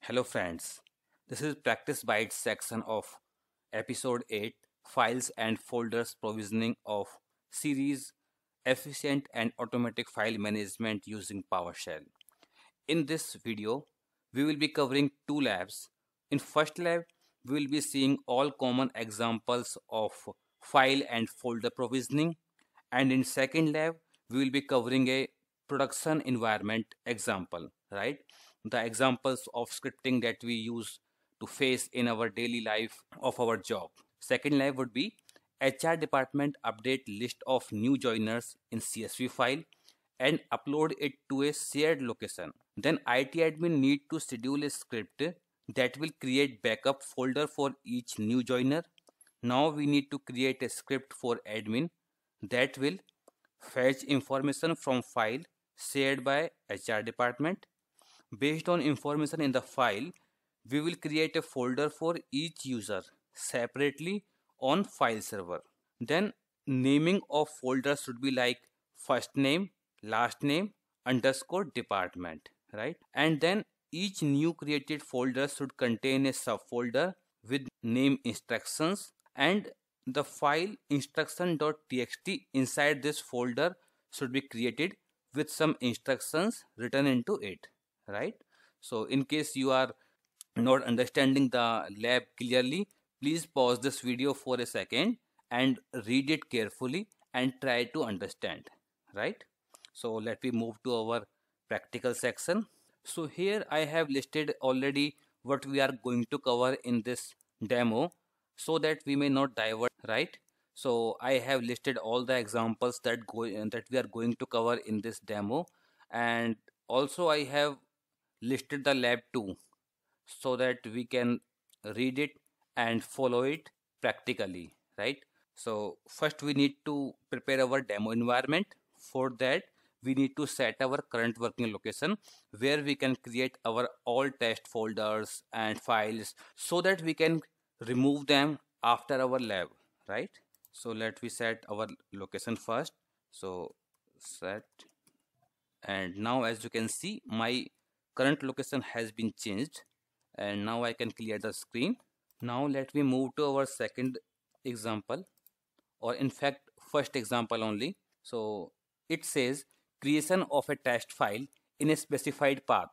Hello friends, this is Practice Bytes section of episode 8 Files and Folders Provisioning of Series Efficient and Automatic File Management using PowerShell. In this video, we will be covering two labs. In first lab, we will be seeing all common examples of file and folder provisioning, and in second lab, we will be covering a production environment example, right? The examples of scripting that we use to face in our daily life of our job. Second lab would be HR department update list of new joiners in CSV file and upload it to a shared location. Then IT admin need to schedule a script that will create backup folder for each new joiner. Now we need to create a script for admin that will fetch information from file shared by HR department. Based on information in the file, we will create a folder for each user separately on file server. Then naming of folders should be like first name, last name, underscore department, right? And then each new created folder should contain a subfolder with name instructions, and the file instruction.txt inside this folder should be created with some instructions written into it, right? So in case you are not understanding the lab clearly, please pause this video for a second and read it carefully and try to understand, right? So let me move to our practical section. So here I have listed already what we are going to cover in this demo so that we may not divert, right? So I have listed all the examples that we are going to cover in this demo, and also I have listed the lab too so that we can read it and follow it practically, right? So first we need to prepare our demo environment. For that, we need to set our current working location where we can create our all test folders and files so that we can remove them after our lab, right? So let we set our location first. So set, and now as you can see, my current location has been changed, and now I can clear the screen. Now let me move to our second example, or in fact first example only. So it says creation of a test file in a specified path.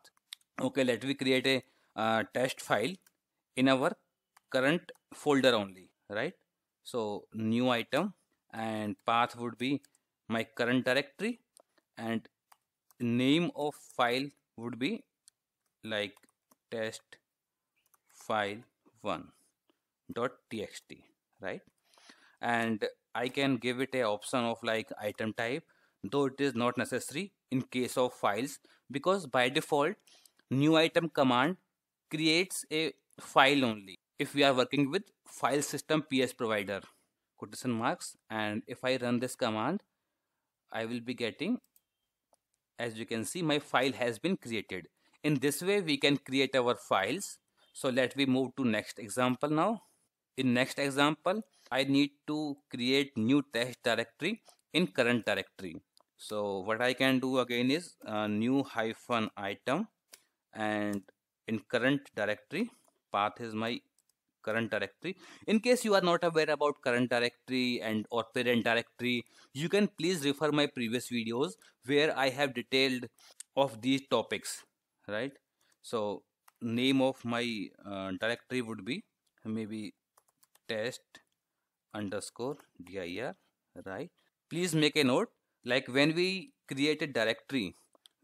Okay, let me create a test file in our current folder only, right? So new item, and path would be my current directory, and name of file would be like test file 1.txt, right? And I can give it a option of like item type, though it is not necessary in case of files, because by default new item command creates a file only if we are working with file system ps provider, quotation marks. And if I run this command, I will be getting, as you can see, my file has been created. In this way we can create our files. So let me move to next example now. In next example, I need to create new test directory in current directory. So what I can do again is new hyphen item, and in current directory, path is my current directory. In case you are not aware about current directory and or parent directory, you can please refer my previous videos where I have detailed of these topics, right? So name of my directory would be maybe test underscore dir, right? Please make a note, like when we create a directory,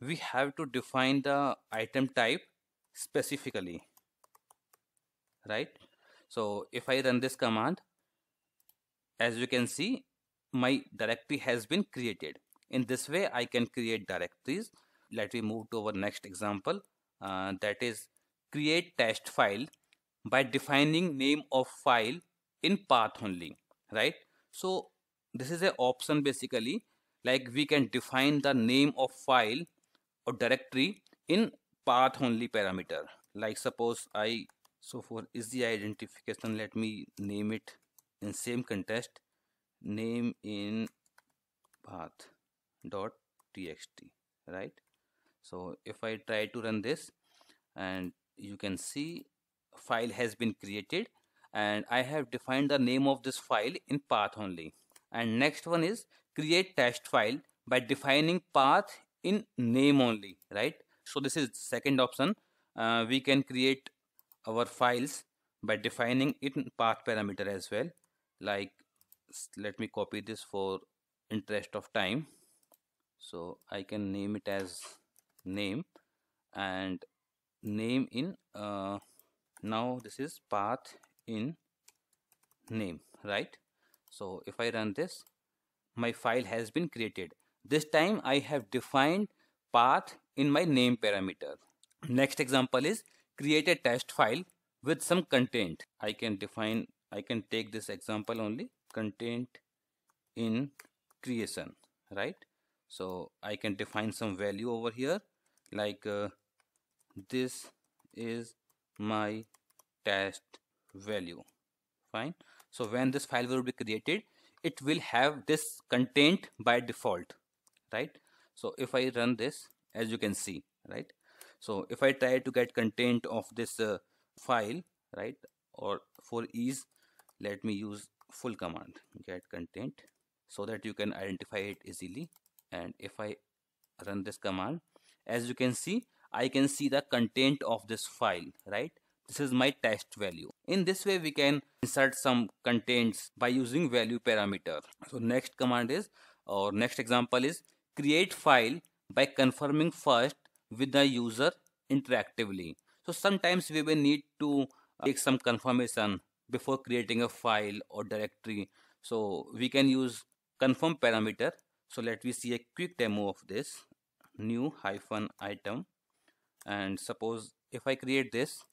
we have to define the item type specifically, right? So if I run this command, as you can see, my directory has been created. In this way I can create directories. Let me move to our next example, that is create test file by defining name of file in path only, right? So this is an option basically, like we can define the name of file or directory in path only parameter. Like suppose I, so for easy identification, let me name it in same context, name in path dot txt, right? So if I try to run this, and you can see file has been created, and I have defined the name of this file in path only. And next one is create test file by defining path in name only, right? So this is second option. We can create our files by defining it in path parameter as well. Like, let me copy this for interest of time. So I can name it as name, and name in now this is path in name, right? So if I run this, my file has been created. This time I have defined path in my name parameter. Next example is create a test file with some content. I can take this example only, content in creation, right? So I can define some value over here, like this is my test value. Fine. So when this file will be created, it will have this content by default, right? So if I run this, as you can see, right? So if I try to get content of this file, right, or for ease, let me use full command, get content, so that you can identify it easily. And if I run this command, as you can see, I can see the content of this file, right? This is my test value. In this way we can insert some contents by using value parameter. So next command is, or next example is, create file by confirming first with the user interactively. So sometimes we will need to take some confirmation before creating a file or directory. So we can use confirm parameter. So let me see a quick demo of this. New hyphen item, and suppose if I create this,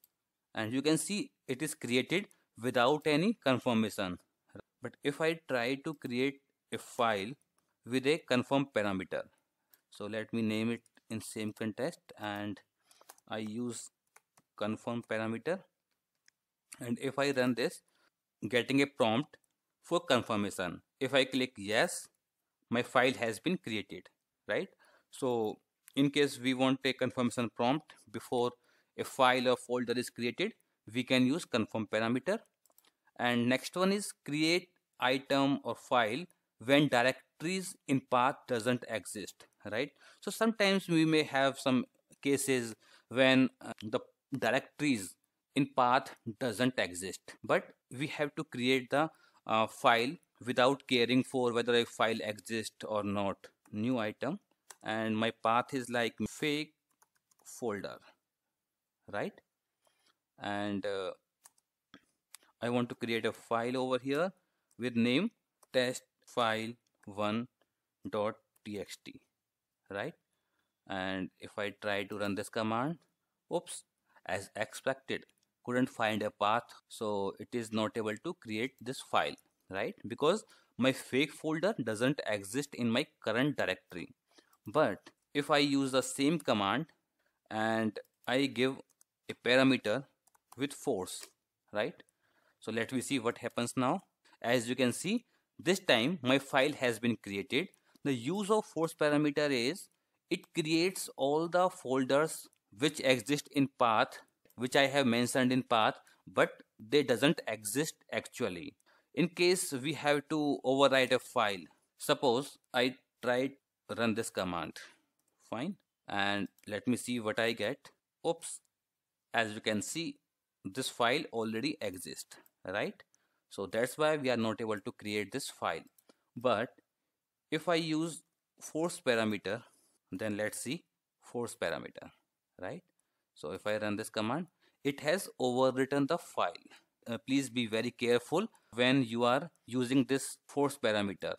and you can see it is created without any confirmation. But if I try to create a file with a confirm parameter, so let me name it in same context, and I use confirm parameter, and if I run this, getting a prompt for confirmation. If I click yes, my file has been created, right? So in case we want a confirmation prompt before a file or folder is created, we can use confirm parameter. And next one is create item or file when directories in path doesn't exist, right? So sometimes we may have some cases when the directories in path doesn't exist, but we have to create the file without caring for whether a file exists or not. New item, and my path is like fake folder, right? And I want to create a file over here with name test file 1.txt, right? And if I try to run this command, oops, as expected, couldn't find a path, so it is not able to create this file, right? Because my fake folder doesn't exist in my current directory. But if I use the same command and I give a parameter with force, right? So let me see what happens now. As you can see, this time my file has been created. The use of force parameter is it creates all the folders which exist in path, which I have mentioned in path, but they doesn't exist actually. In case we have to overwrite a file, suppose I try to run this command, fine, and let me see what I get. Oops, as you can see, this file already exists, right? So that's why we are not able to create this file. But if I use force parameter, then let's see force parameter, right? So if I run this command, it has overwritten the file. Please be very careful when you are using this force parameter,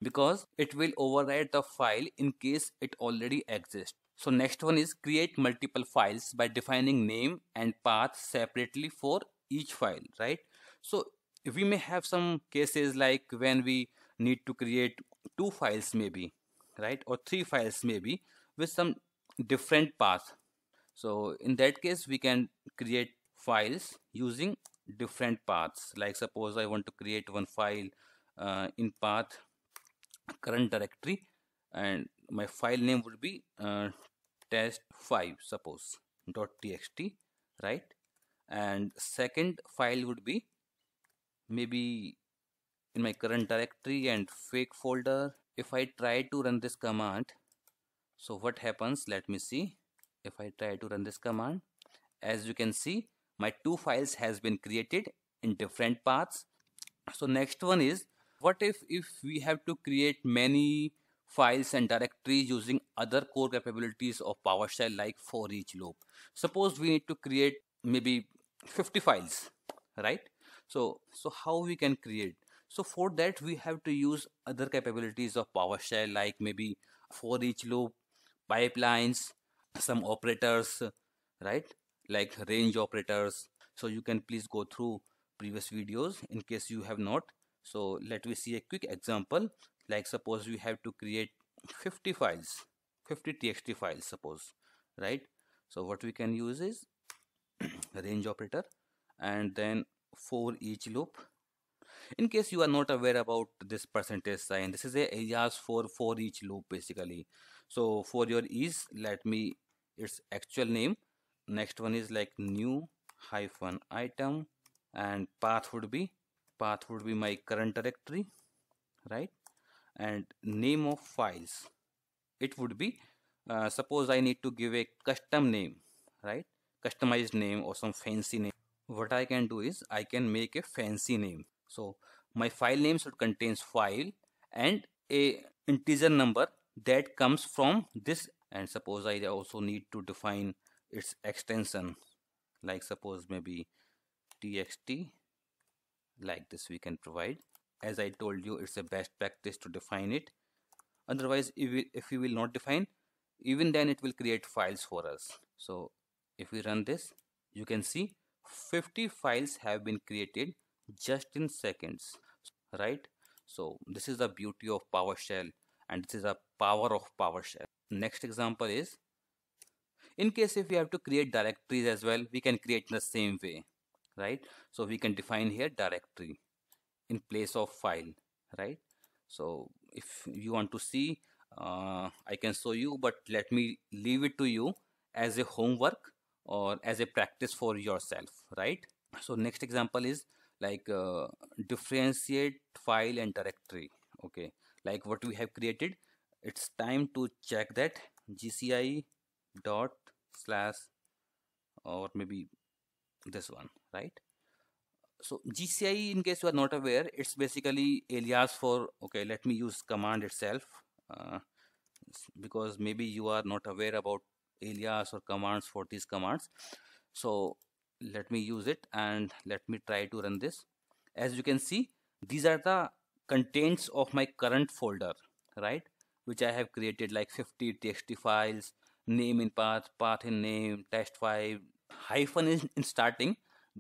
because it will overwrite the file in case it already exists. So next one is create multiple files by defining name and path separately for each file, right? So we may have some cases like when we need to create two files maybe, right, or three files maybe with some different path. So in that case we can create files using different paths. Like suppose I want to create one file in path current directory, and my file name would be test5 suppose .txt, right? And second file would be maybe in my current directory and fake folder. If I try to run this command, so what happens, let me see. If I try to run this command, as you can see, my two files has been created in different paths. So next one is, what if we have to create many files and directories using other core capabilities of PowerShell like for each loop. Suppose we need to create maybe 50 files, right? So how we can create? So for that we have to use other capabilities of PowerShell like maybe for each loop, pipelines, some operators, right? Like range operators. So you can please go through previous videos in case you have not. So let me see a quick example. Like suppose we have to create 50 files, 50 txt files suppose, right? So what we can use is range operator and then for each loop. In case you are not aware about this percentage sign, this is a alias for each loop basically. So for your ease, let me its actual name. Next one is like new hyphen item, and path would be my current directory, right? And name of files, it would be suppose I need to give a custom name, right? Customized name or some fancy name. What I can do is I can make a fancy name. So my file name should contains file and a integer number that comes from this. And suppose I also need to define its extension, like suppose maybe txt, like this we can provide. As I told you, it's a best practice to define it. Otherwise, if we will not define, even then it will create files for us. So if we run this, you can see 50 files have been created just in seconds, right? So this is the beauty of PowerShell, and this is the power of PowerShell. Next example is, in case if we have to create directories as well, we can create in the same way, right? So we can define here directory in place of file, right? So if you want to see, I can show you, but let me leave it to you as a homework or as a practice for yourself, right? So next example is like differentiate file and directory. Okay, like what we have created, it's time to check that gci dot slash, or maybe this one, right? So GCI, in case you are not aware, it's basically alias for, okay, let me use command itself, uh, because maybe you are not aware about alias or commands for these commands. So let me use it and let me try to run this. As you can see, these are the contents of my current folder, right? Which I have created like 50 txt files, name in path, path in name, test file, hyphen is in starting.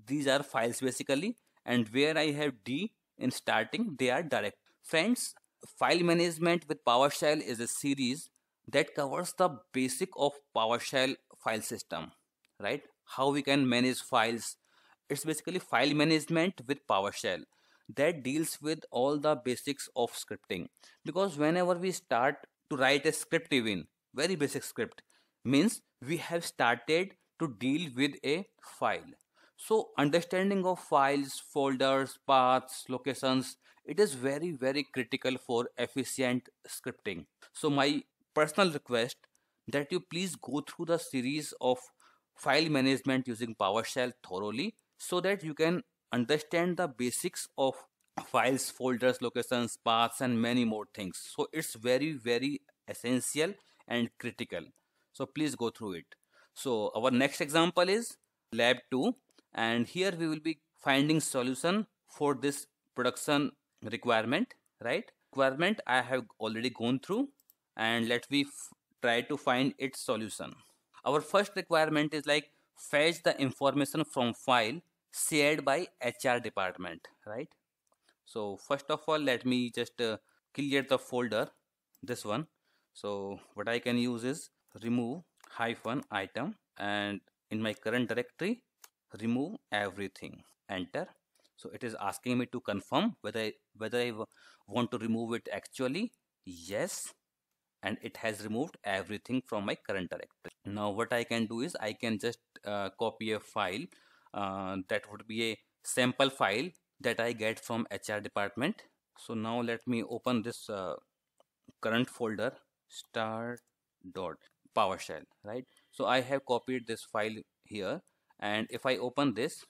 These are files basically, and where I have D in starting, they are direct. Friends, file management with PowerShell is a series that covers the basic of PowerShell file system, right? How we can manage files. It's basically file management with PowerShell that deals with all the basics of scripting. Because whenever we start to write a script, even very basic script, means we have started to deal with a file. So understanding of files, folders, paths, locations, it is very, very critical for efficient scripting. So my personal request that you please go through the series of file management using PowerShell thoroughly so that you can understand the basics of files, folders, locations, paths, and many more things. So it's very, very essential and critical. So please go through it. So our next example is lab 2, and here we will be finding solution for this production requirement, right? Requirement I have already gone through, and let me try to find its solution. Our first requirement is like fetch the information from file shared by HR department, right? So first of all, let me just clear the folder, this one. So what I can use is remove hyphen item, and in my current directory, remove everything, enter. So it is asking me to confirm whether I want to remove it actually. Yes, and it has removed everything from my current directory. Now what I can do is I can just copy a file. That would be a sample file that I get from HR department. So now let me open this current folder, start dot PowerShell, right? So I have copied this file here, and if I open this,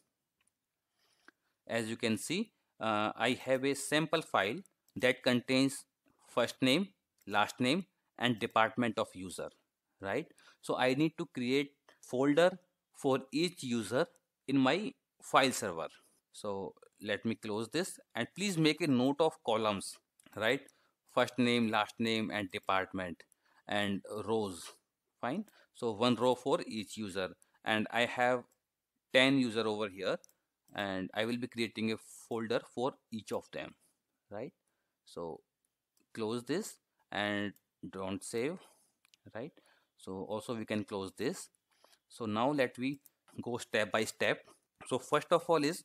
as you can see, I have a sample file that contains first name, last name, and department of user, right? So I need to create folder for each user in my file server. So let me close this, and please make a note of columns, right? First name, last name, and department, and rows. Fine. So one row for each user, and I have 10 user over here, and I will be creating a folder for each of them, right? So close this and don't save, right? So also we can close this. So now let we go step by step. So first of all is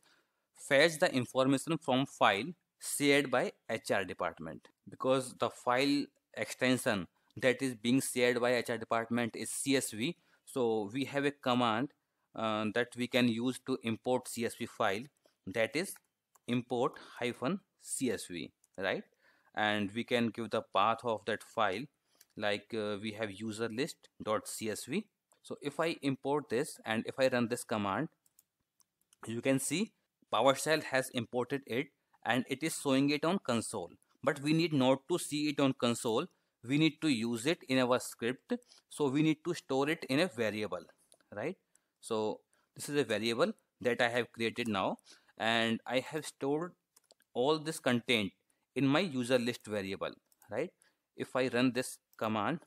fetch the information from file shared by HR department, because the file extension that is being shared by HR department is CSV. So we have a command that we can use to import CSV file, that is import hyphen CSV, right? And we can give the path of that file, like we have user list dot CSV. So if I import this and if I run this command, you can see PowerShell has imported it and it is showing it on console. But we need not to see it on console. We need to use it in our script. So we need to store it in a variable, right? So this is a variable that I have created now, and I have stored all this content in my user list variable, right? If I run this command,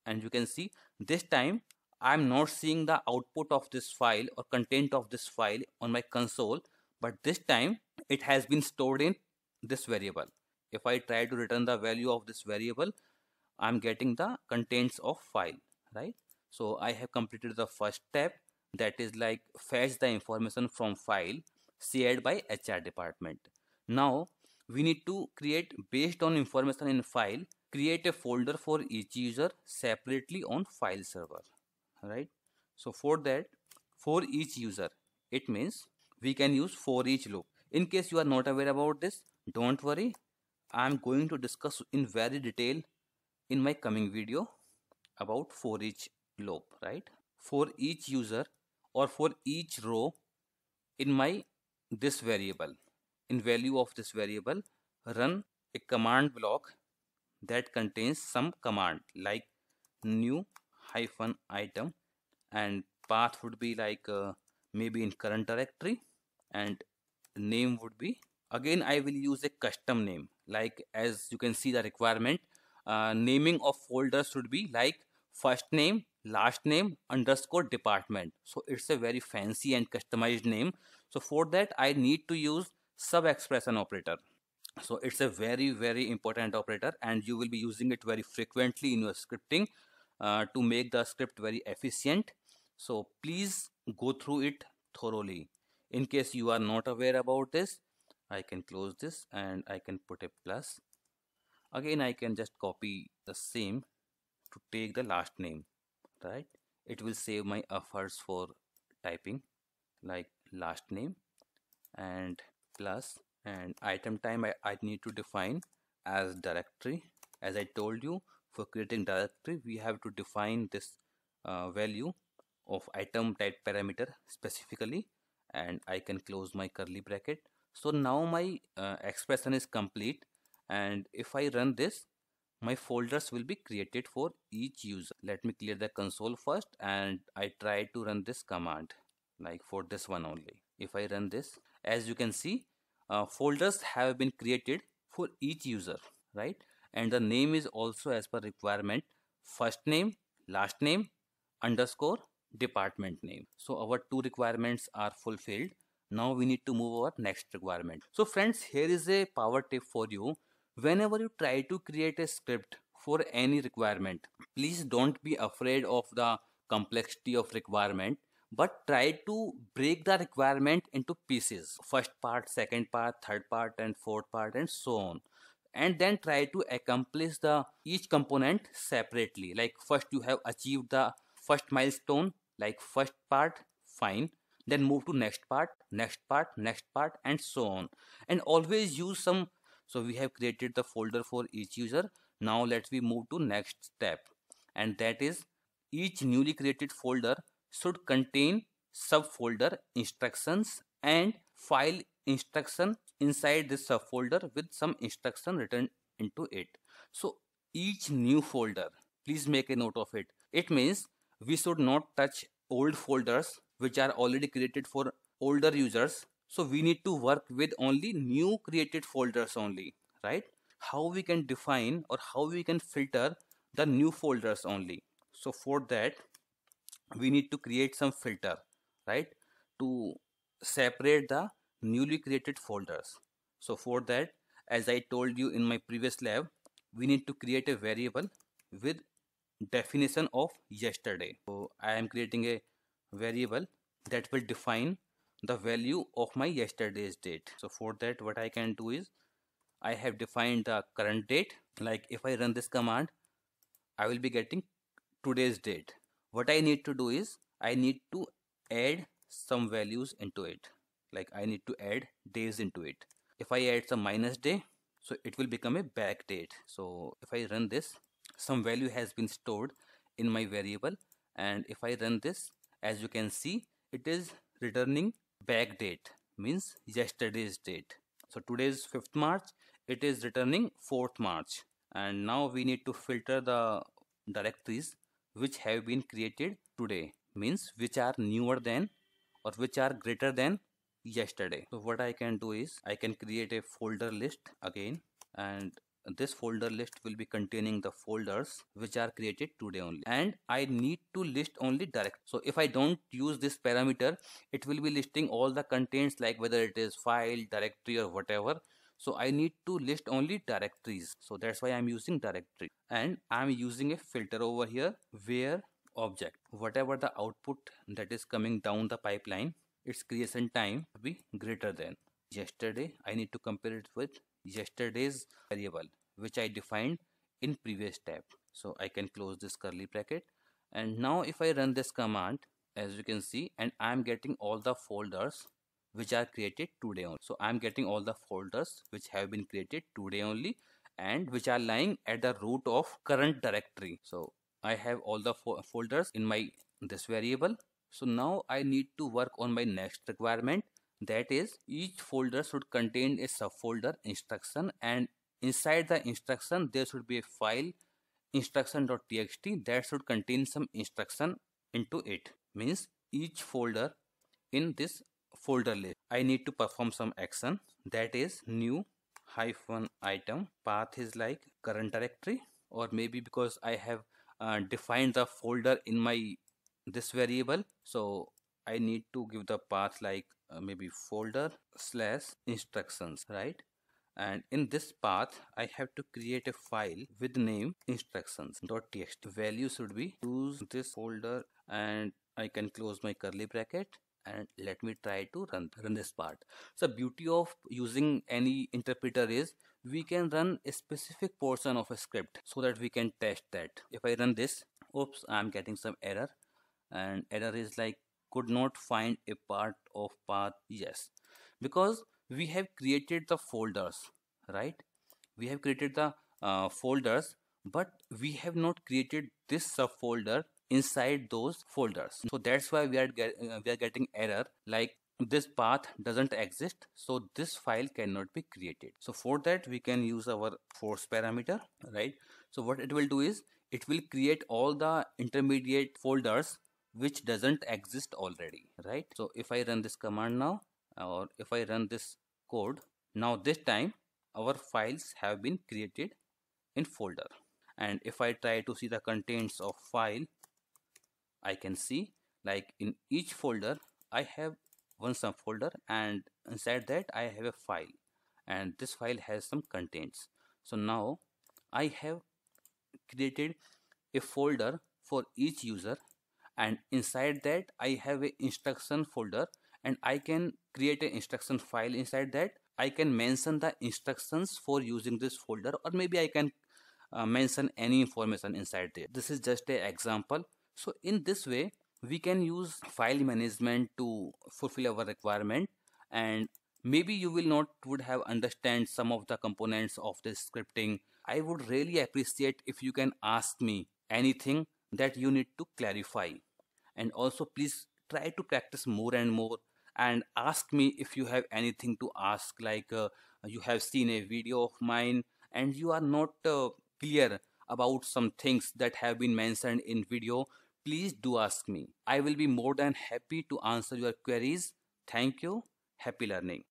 and you can see this time I'm not seeing the output of this file or content of this file on my console, but this time it has been stored in this variable. If I try to return the value of this variable, I'm getting the contents of file, right? So I have completed the first step, that is like fetch the information from file shared by HR department. Now we need to create, based on information in file, create a folder for each user separately on file server, right? So for that, for each user, it means we can use for each loop. In case you are not aware about this, don't worry, I am going to discuss in very detail in my coming video about for each loop, right? For each user or for each row in my this variable, in value of this variable, run a command block that contains some command like new hyphen item, and path would be like maybe in current directory, and name would be, again I will use a custom name, like as you can see the requirement, naming of folders should be like first name, last name underscore department. So it's a very fancy and customized name. So for that I need to use sub expression operator. So it's a very important operator, and you will be using it very frequently in your scripting to make the script very efficient. So please go through it thoroughly. In case you are not aware about this, I can close this and I can put a plus. Again I can just copy the same to take the last name, right? It will save my efforts for typing, like last name and plus, and item time I need to define as directory. As I told you, for creating directory we have to define this value of item type parameter specifically, and I can close my curly bracket. So now my expression is complete, and if I run this, my folders will be created for each user. Let me clear the console first, and I try to run this command like for this one only. If I run this, as you can see, folders have been created for each user, right? And the name is also as per requirement, first name, last name underscore department name. So our two requirements are fulfilled. Now we need to move our next requirement. So friends, here is a power tip for you. Whenever you try to create a script for any requirement, please don't be afraid of the complexity of requirement, but try to break the requirement into pieces: first part, second part, third part, and fourth part, and so on. And then try to accomplish the each component separately. Like first you have achieved the first milestone, like first part, fine. Then move to next part, next part, next part, and so on. And always use some. So we have created the folder for each user. Now let's we move to next step, and that is each newly created folder should contain subfolder instructions and file instruction inside this subfolder with some instruction written into it. So each new folder, please make a note of it. It means we should not touch old folders which are already created for older users. So we need to work with only new created folders only, right? How we can define or how we can filter the new folders only. So for that we need to create some filter, right, to separate the newly created folders. So for that, as I told you in my previous lab, we need to create a variable with definition of yesterday. So I am creating a variable that will define the value of my yesterday's date. So for that, what I can do is I have defined the current date. Like if I run this command, I will be getting today's date. What I need to do is I need to add some values into it. Like I need to add days into it. If I add some minus day, so it will become a back date. So if I run this, some value has been stored in my variable, and if I run this, as you can see, it is returning back date, means yesterday's date. So today is 5th March, it is returning 4th March. And now we need to filter the directories which have been created today, means which are newer than or which are greater than yesterday. So what I can do is I can create a folder list again, and this folder list will be containing the folders which are created today only, and I need to list only direct. So if I don't use this parameter, it will be listing all the contents, like whether it is file, directory, or whatever. So I need to list only directories, so that's why I'm using directory, and I'm using a filter over here where object, whatever the output that is coming down the pipeline, its creation time will be greater than yesterday. I need to compare it with yesterday's variable which I defined in previous tab. So I can close this curly bracket, and now if I run this command, as you can see, and I'm getting all the folders which are created today only. So I'm getting all the folders which have been created today only and which are lying at the root of current directory. So I have all the folders in my this variable. So now I need to work on my next requirement, that is each folder should contain a subfolder instruction, and inside the instruction there should be a file instruction.txt that should contain some instruction into it. Means each folder in this folder list, I need to perform some action, that is new hyphen item. Path is like current directory, or maybe because I have defined the folder in my this variable, so I need to give the path like maybe folder slash instructions, right? And in this path I have to create a file with name instructions.txt. Value should be choose this folder, and I can close my curly bracket, and let me try to run this part. So beauty of using any interpreter is we can run a specific portion of a script so that we can test that. If I run this, oops, I'm getting some error, and error is like could not find a part of path. Yes, because we have created the folders, right? We have created the folders, but we have not created this subfolder inside those folders. So that's why we are getting error like this path doesn't exist, so this file cannot be created. So for that we can use our force parameter, right? So what it will do is it will create all the intermediate folders which doesn't exist already, right? So if I run this command now, or if I run this code now, this time our files have been created in folder. And if I try to see the contents of file, I can see like in each folder I have one subfolder, and inside that I have a file, and this file has some contents. So now I have created a folder for each user, and inside that I have a instruction folder, and I can create an instruction file. Inside that I can mention the instructions for using this folder, or maybe I can mention any information inside there. This is just an example. So in this way We can use file management to fulfill our requirement, and maybe you will not would have understand some of the components of this scripting. I would really appreciate if you can ask me anything that you need to clarify. And also please try to practice more and more, and ask me if you have anything to ask, like you have seen a video of mine and you are not clear about some things that have been mentioned in video. Please do ask me. I will be more than happy to answer your queries. Thank you. Happy learning.